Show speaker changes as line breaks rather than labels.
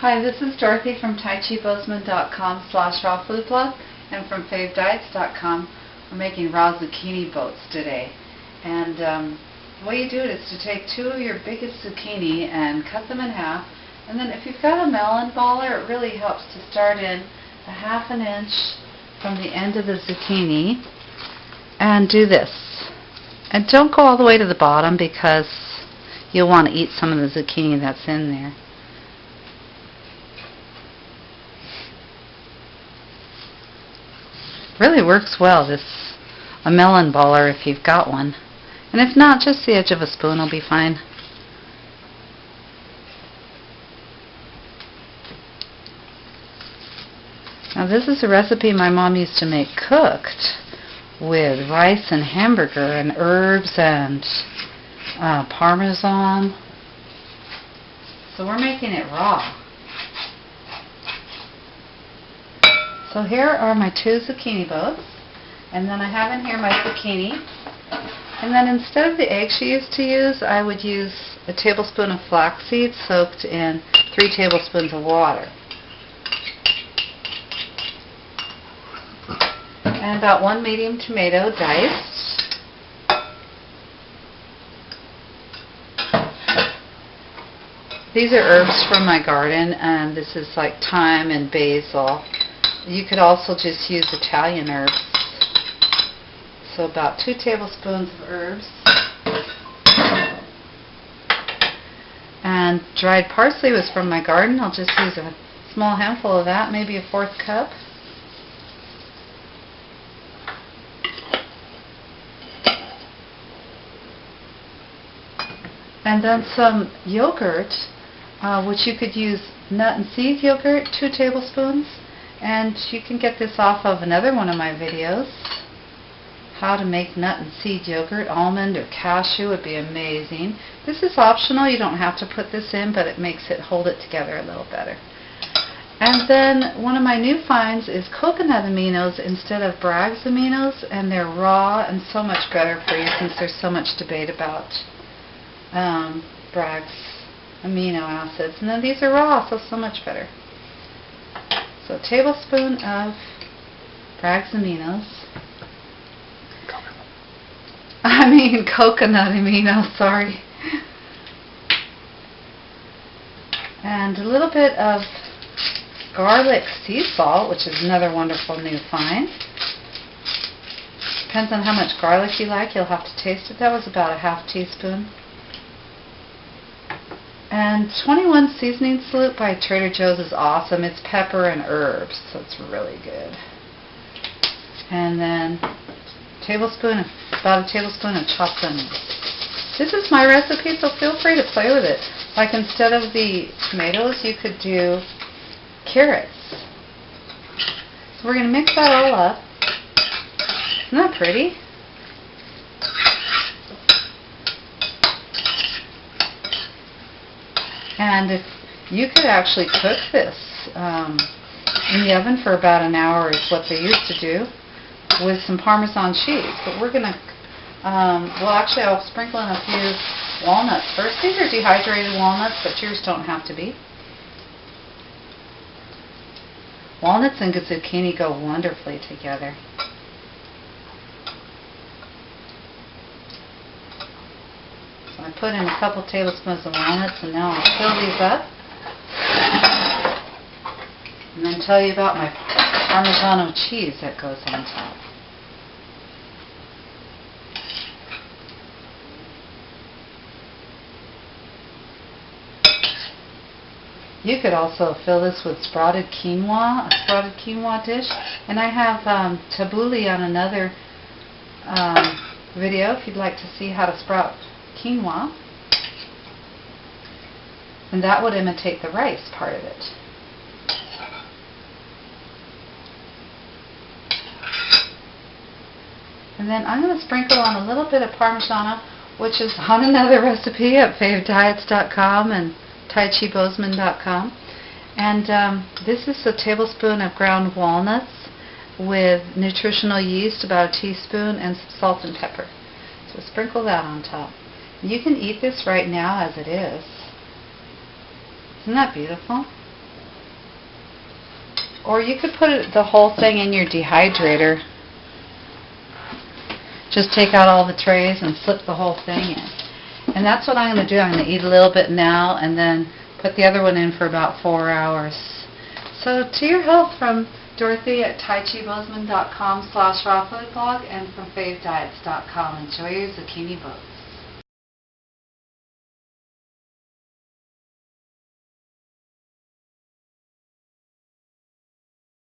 Hi, this is Dorothy from TaiChiBozeman.com/rawfoodblog and from FaveDiets.com. We're making raw zucchini boats today. And the way you do it is to take two of your biggest zucchini and cut them in half. And then if you've got a melon baller, it really helps to start in a ½ inch from the end of the zucchini and do this. And don't go all the way to the bottom because you'll want to eat some of the zucchini that's in there. Really works well, a melon baller, if you've got one. And if not, just the edge of a spoon will be fine. Now this is a recipe my mom used to make cooked with rice and hamburger and herbs and Parmesan. So we're making it raw. So here are my two zucchini boats, and then I have in here my zucchini. And then instead of the egg she used to use, I would use a tablespoon of flaxseed soaked in 3 tablespoons of water. And about 1 medium tomato diced. These are herbs from my garden, and this is like thyme and basil. You could also just use Italian herbs. So about 2 tablespoons of herbs. And dried parsley was from my garden. I'll just use a small handful of that, maybe a 1/4 cup. And then some yogurt, which you could use nut and seed yogurt, 2 tablespoons. And you can get this off of another one of my videos. How to make nut and seed yogurt. Almond or cashew would be amazing. This is optional. You don't have to put this in, but it makes it hold it together a little better. And then one of my new finds is coconut aminos instead of Bragg's aminos, and they're raw and so much better for you since there's so much debate about Bragg's amino acids. And then these are raw, so much better. So a tablespoon of Bragg's aminos. Coconut aminos, sorry. And a little bit of garlic sea salt, which is another wonderful new find. Depends on how much garlic you like. You'll have to taste it. That was about a ½ teaspoon. And 21 seasoning salute by Trader Joe's is awesome. It's pepper and herbs, so it's really good. And then about a tablespoon of chopped onions. This is my recipe, so feel free to play with it. Like instead of the tomatoes, you could do carrots. So we're going to mix that all up. Isn't that pretty? And if you could actually cook this in the oven for about an hour is what they used to do with some Parmesan cheese. But we're going to, I'll sprinkle in a few walnuts first. These are dehydrated walnuts, but yours don't have to be. Walnuts and zucchini go wonderful together. I put in a couple tablespoons of walnuts, and now I'll fill these up and then tell you about my Parmesan cheese that goes on top. You could also fill this with sprouted quinoa, a sprouted quinoa dish, and I have tabbouleh on another video if you'd like to see how to sprout quinoa, and that would imitate the rice part of it. And then I'm going to sprinkle on a little bit of Parmigiano, which is on another recipe at FaveDiets.com and TaiChiBozeman.com. And this is a tablespoon of ground walnuts with nutritional yeast, about a teaspoon, and some salt and pepper. So sprinkle that on top. You can eat this right now as it is. Isn't that beautiful? Or you could put the whole thing in your dehydrator. Just take out all the trays and slip the whole thing in. And that's what I'm going to do. I'm going to eat a little bit now and then put the other one in for about 4 hours. So to your health from Dorothy at taichibozeman.com/rawfoodblog and from favediets.com. Enjoy your zucchini boats.